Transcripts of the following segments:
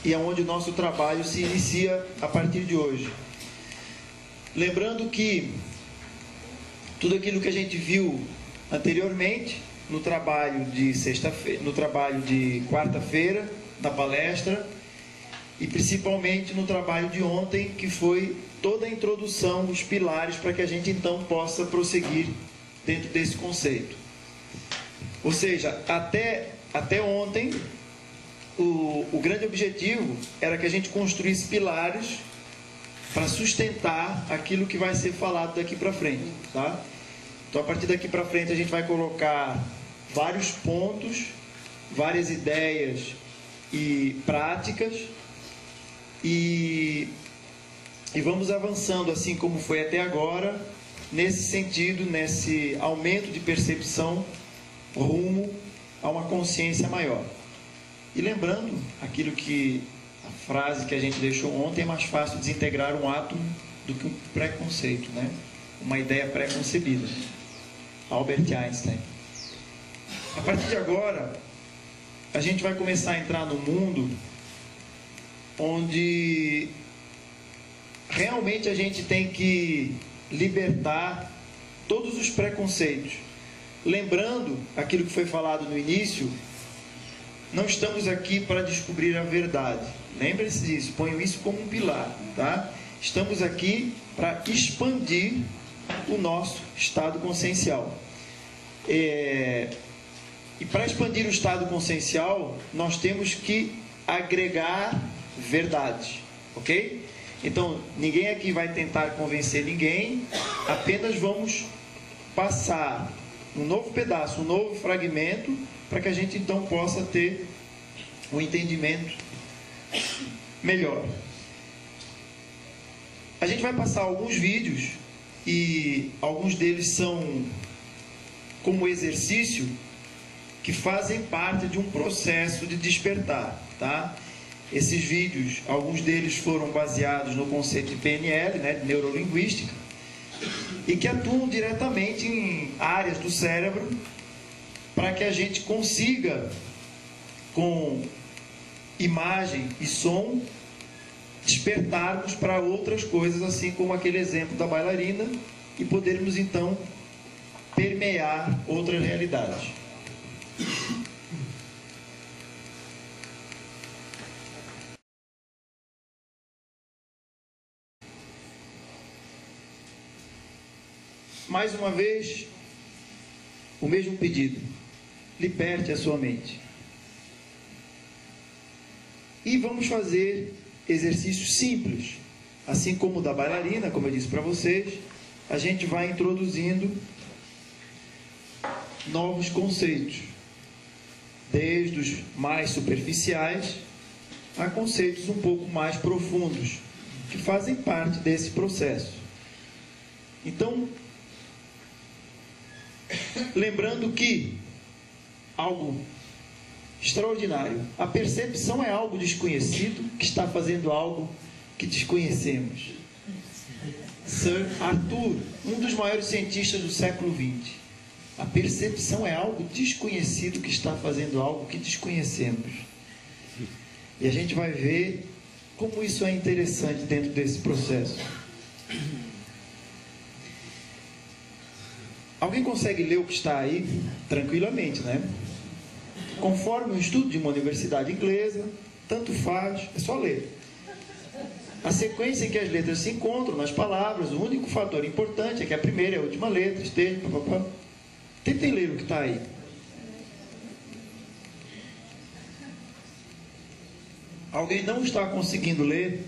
e é onde o nosso trabalho se inicia a partir de hoje. Lembrando que tudo aquilo que a gente viu anteriormente no trabalho de sexta-feira, no trabalho de quarta-feira, na palestra, e principalmente no trabalho de ontem, que foi toda a introdução, os pilares, para que a gente então possa prosseguir dentro desse conceito. Ou seja, até ontem, o grande objetivo era que a gente construísse pilares para sustentar aquilo que vai ser falado daqui para frente, tá? Então, a partir daqui para frente, a gente vai colocar vários pontos, várias ideias e práticas, e vamos avançando, assim como foi até agora, nesse sentido, nesse aumento de percepção rumo a uma consciência maior. E lembrando aquilo que a frase que a gente deixou ontem: é mais fácil desintegrar um átomo do que um preconceito, né? Uma ideia pré-concebida. Albert Einstein. A partir de agora, a gente vai começar a entrar no mundo onde realmente a gente tem que libertar todos os preconceitos. Lembrando aquilo que foi falado no início, não estamos aqui para descobrir a verdade. Lembre-se disso, ponham isso como um pilar, tá? Estamos aqui para expandir o nosso estado consciencial. E para expandir o estado consciencial, nós temos que agregar verdades, ok? Então, ninguém aqui vai tentar convencer ninguém, apenas vamos passar um novo pedaço, um novo fragmento, para que a gente então possa ter um entendimento melhor. A gente vai passar alguns vídeos, e alguns deles são como exercício, que fazem parte de um processo de despertar, tá? Esses vídeos, alguns deles foram baseados no conceito de PNL, né, de neurolinguística, e que atuam diretamente em áreas do cérebro, para que a gente consiga, com imagem e som, despertarmos para outras coisas, assim como aquele exemplo da bailarina, e podermos então permear outras realidades. Mais uma vez, o mesmo pedido: liberte a sua mente. E vamos fazer exercícios simples, assim como o da bailarina, como eu disse para vocês. A gente vai introduzindo novos conceitos, desde os mais superficiais a conceitos um pouco mais profundos, que fazem parte desse processo. Então, lembrando que algo extraordinário, a percepção é algo desconhecido que está fazendo algo que desconhecemos. Sir Arthur, um dos maiores cientistas do século XX. A percepção é algo desconhecido que está fazendo algo que desconhecemos. E a gente vai ver como isso é interessante dentro desse processo. Alguém consegue ler o que está aí tranquilamente, né? Conforme o estudo de uma universidade inglesa, tanto faz, é só ler. A sequência em que as letras se encontram nas palavras, o único fator importante é que a primeira e a última letra estejam... Papapá. Tentem ler o que está aí. Alguém não está conseguindo ler?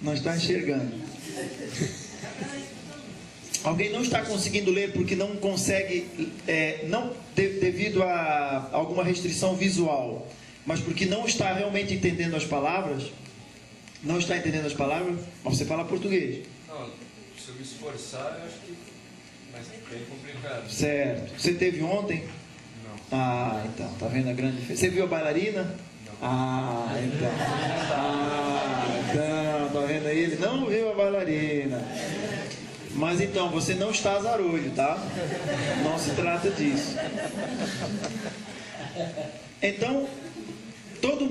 Não está enxergando. Alguém não está conseguindo ler porque não consegue, devido a alguma restrição visual, mas porque não está realmente entendendo as palavras? Não está entendendo as palavras? Mas você fala português. Não, se eu me esforçar, eu acho que vai ser bem complicado. Certo. Você teve ontem? Não. Ah, então, tá vendo a grande diferença? Você viu a bailarina? Não. Ah, então. Tá vendo aí? Ele não viu a bailarina. Mas então, você não está azarolho, tá? Não se trata disso. Então, todo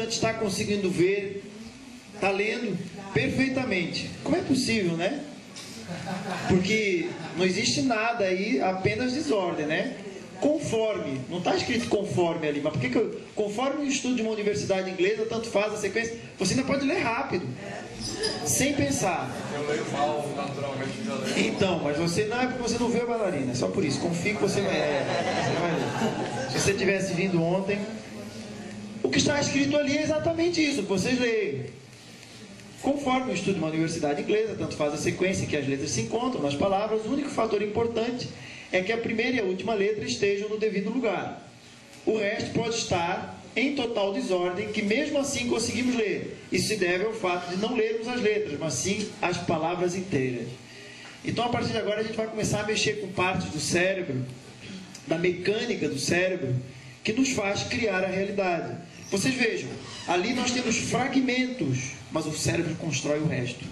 importante, está conseguindo ver, está lendo perfeitamente. Como é possível, né? Porque não existe nada aí, apenas desordem, né? Conforme, não está escrito conforme ali, mas por que conforme o estudo de uma universidade inglesa, tanto faz a sequência, você ainda pode ler rápido, sem pensar. Eu leio mal, naturalmente já leio. Então, mas você não é porque você não vê a bailarina, é só por isso. Confie que você vai ler. Se você tivesse vindo ontem, o que está escrito ali é exatamente isso, que vocês leem. Conforme o estudo de uma universidade inglesa, tanto faz a sequência em que as letras se encontram nas palavras, o único fator importante é que a primeira e a última letra estejam no devido lugar. O resto pode estar em total desordem, que mesmo assim conseguimos ler. Isso se deve ao fato de não lermos as letras, mas sim as palavras inteiras. Então, a partir de agora, a gente vai começar a mexer com partes do cérebro, da mecânica do cérebro, que nos faz criar a realidade. Vocês vejam, ali nós temos fragmentos, mas o cérebro constrói o resto.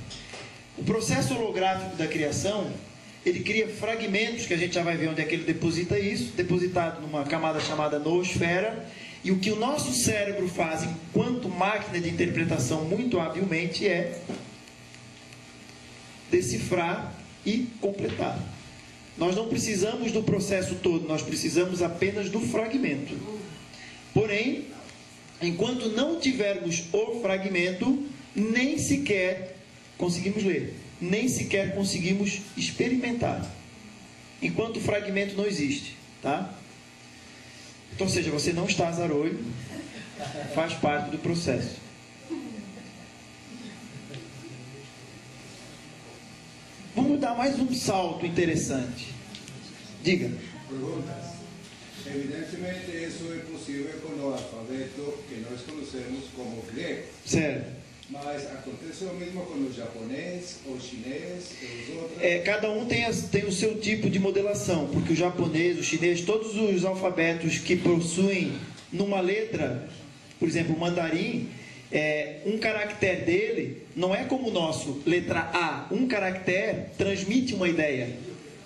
O processo holográfico da criação, ele cria fragmentos, que a gente já vai ver onde é que ele deposita isso, depositado numa camada chamada noosfera, e o que o nosso cérebro faz enquanto máquina de interpretação muito habilmente é decifrar e completar. Nós não precisamos do processo todo, nós precisamos apenas do fragmento. Porém, enquanto não tivermos o fragmento, nem sequer conseguimos ler, nem sequer conseguimos experimentar, enquanto o fragmento não existe, tá? Então, ou seja, você não está zarolho, faz parte do processo. Vamos dar mais um salto interessante. Diga. Perguntas. Evidentemente, isso é possível com o alfabeto que nós conhecemos como grego. Certo. Mas acontece o mesmo com o japonês, o chinês e os outros? Cada um tem o seu tipo de modelação, porque o japonês, o chinês, todos os alfabetos que possuem numa letra, por exemplo, o mandarim, um caractere dele não é como o nosso, letra A. Um caractere transmite uma ideia,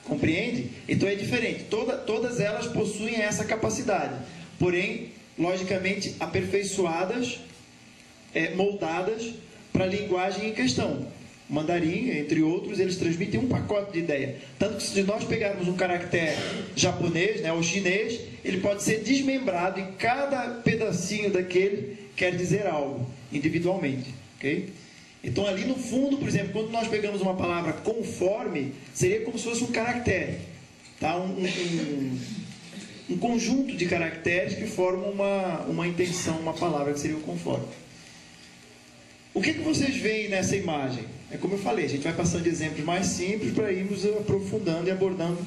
compreende? Então é diferente, todas elas possuem essa capacidade, porém, logicamente, aperfeiçoadas, moldadas para a linguagem em questão. O mandarim, entre outros, eles transmitem um pacote de ideia. Tanto que se nós pegarmos um caractere japonês, ou chinês, ele pode ser desmembrado e cada pedacinho daquele quer dizer algo, individualmente. Okay? Então ali no fundo, por exemplo, quando nós pegamos uma palavra conforme, seria como se fosse um caractere. Tá? Um conjunto de caracteres que formam uma intenção, uma palavra que seria o conforme. O que vocês veem nessa imagem? É como eu falei, a gente vai passando de exemplos mais simples para irmos aprofundando e abordando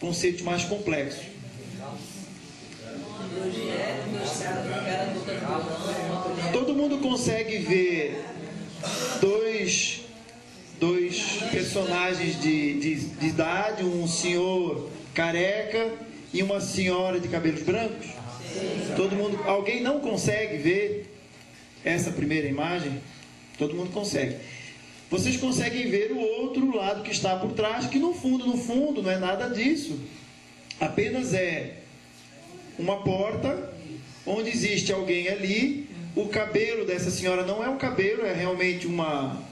conceitos mais complexos. Todo mundo consegue ver dois personagens de idade, um senhor careca e uma senhora de cabelos brancos? Todo mundo, alguém não consegue ver essa primeira imagem? Todo mundo consegue. Vocês conseguem ver o outro lado que está por trás, que no fundo não é nada disso. Apenas é uma porta onde existe alguém ali. O cabelo dessa senhora não é um cabelo, é realmente uma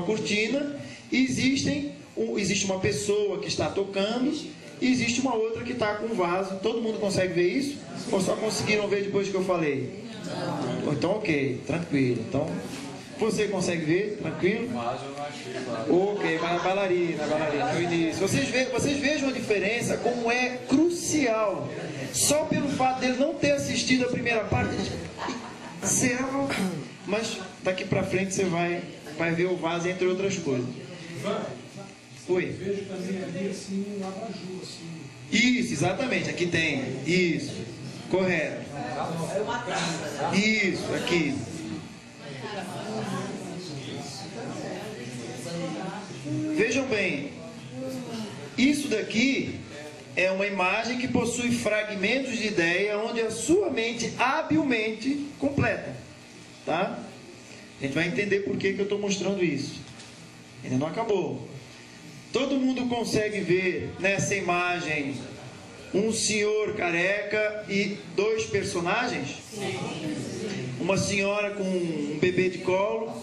cortina. E existe uma pessoa que está tocando e existe uma outra que está com um vaso. Todo mundo consegue ver isso? Ou só conseguiram ver depois que eu falei? Então, ok, tranquilo. Então, você consegue ver? Tranquilo? Mas eu não achei, claro. Ok, mas a bailarina, no início. Vocês vejam a diferença, como é crucial. Só pelo fato dele não ter assistido a primeira parte, mas daqui pra frente você vai ver o vaso, entre outras coisas. Oi? Vejo também ali assim um abajur assim. Isso, exatamente, aqui tem. Isso, correto. Isso, aqui. Vejam bem, isso daqui é uma imagem que possui fragmentos de ideia onde a sua mente habilmente completa, tá? A gente vai entender por que eu estou mostrando isso. Ainda não acabou. Todo mundo consegue ver nessa imagem um senhor careca e 2 personagens? Uma senhora com um bebê de colo?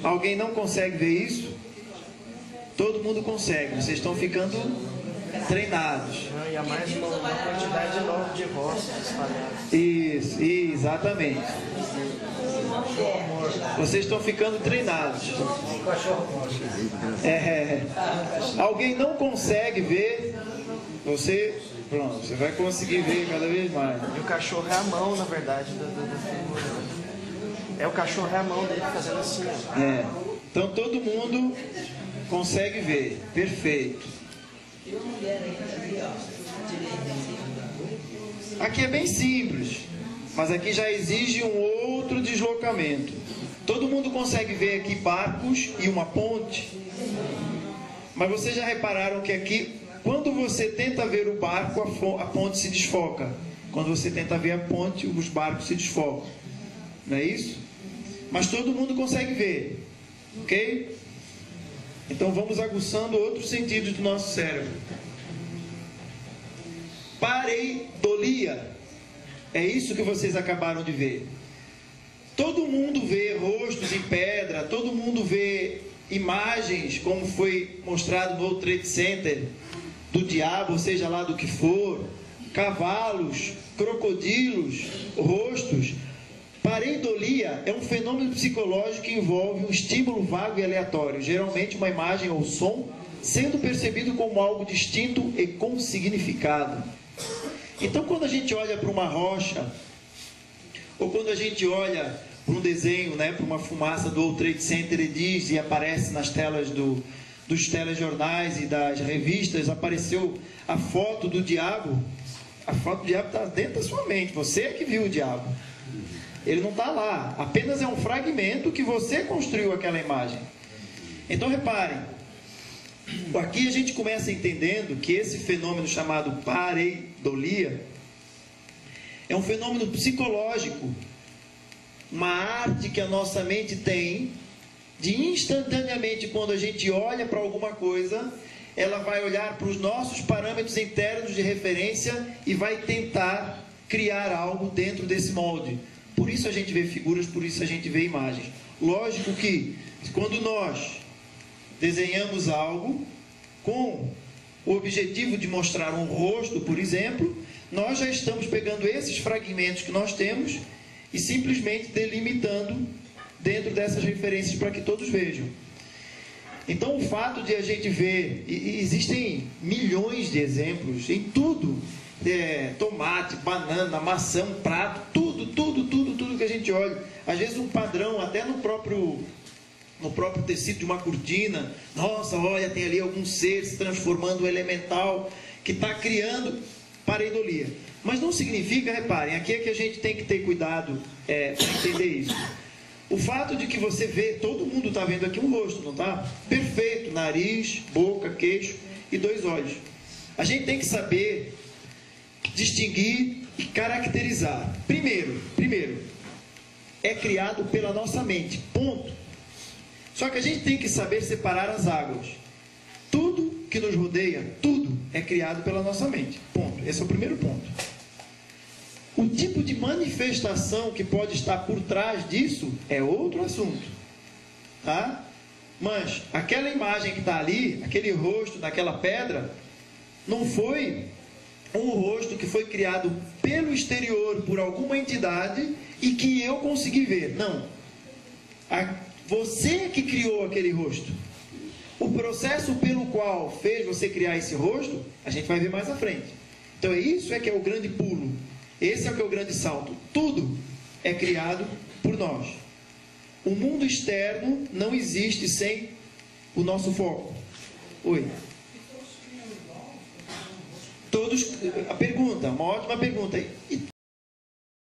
Alguém não consegue ver isso? Todo mundo consegue, vocês estão ficando treinados. E há mais uma quantidade enorme de rostos espalhados. Isso, exatamente. Vocês estão ficando treinados. Alguém não consegue ver? Pronto, você vai conseguir ver cada vez mais. E o cachorro é a mão, na verdade, da figura. É o cachorro é a mão dele fazendo assim. Então todo mundo consegue ver. Perfeito. Aqui é bem simples, mas aqui já exige um outro deslocamento. Todo mundo consegue ver aqui barcos e uma ponte. Mas vocês já repararam que aqui, quando você tenta ver o barco, a ponte se desfoca. Quando você tenta ver a ponte, os barcos se desfocam. Não é isso? Mas todo mundo consegue ver. Ok? Então vamos aguçando outros sentidos do nosso cérebro. Pareidolia. É isso que vocês acabaram de ver. Todo mundo vê rostos em pedra, todo mundo vê imagens, como foi mostrado no World Trade Center, do diabo, seja lá do que for, cavalos, crocodilos, rostos. Pareidolia é um fenômeno psicológico que envolve um estímulo vago e aleatório, geralmente uma imagem ou som, sendo percebido como algo distinto e com significado. Então, quando a gente olha para uma rocha, ou quando a gente olha para um desenho, para uma fumaça do World Trade Center e aparece nas telas dos telejornais e das revistas, apareceu a foto do diabo. A foto do diabo está dentro da sua mente, você é que viu o diabo. Ele não está lá, apenas é um fragmento que você construiu aquela imagem. Então reparem, aqui a gente começa entendendo que esse fenômeno chamado pareidolia é um fenômeno psicológico, uma arte que a nossa mente tem de instantaneamente, quando a gente olha para alguma coisa, ela vai olhar para os nossos parâmetros internos de referência e vai tentar criar algo dentro desse molde. Por isso a gente vê figuras, por isso a gente vê imagens. Lógico que quando nós desenhamos algo com o objetivo de mostrar um rosto, por exemplo, nós já estamos pegando esses fragmentos que nós temos e simplesmente delimitando dentro dessas referências para que todos vejam. Então o fato de a gente ver, e existem milhões de exemplos em tudo, tomate, banana, maçã, prato, tudo que a gente olha, às vezes um padrão até no próprio tecido de uma cortina. Nossa, olha, tem ali algum ser se transformando em elemental que está criando pareidolia. Mas não significa, reparem, aqui é que a gente tem que ter cuidado para entender isso. O fato de que você vê, todo mundo está vendo aqui um rosto, não está? Perfeito, nariz, boca, queixo e 2 olhos. A gente tem que saber distinguir e caracterizar. Primeiro, é criado pela nossa mente, ponto. Só que a gente tem que saber separar as águas. Tudo que nos rodeia, tudo é criado pela nossa mente, ponto. Esse é o primeiro ponto. O tipo de manifestação que pode estar por trás disso é outro assunto, tá? Mas aquela imagem que está ali, aquele rosto naquela pedra, não foi um rosto que foi criado pelo exterior por alguma entidade e que eu consegui ver. Não. Você que criou aquele rosto. O processo pelo qual fez você criar esse rosto, a gente vai ver mais à frente. Então isso que é o grande pulo. Esse é o que é o grande salto. Tudo é criado por nós. O mundo externo não existe sem o nosso foco. Oi. A pergunta, uma ótima pergunta. E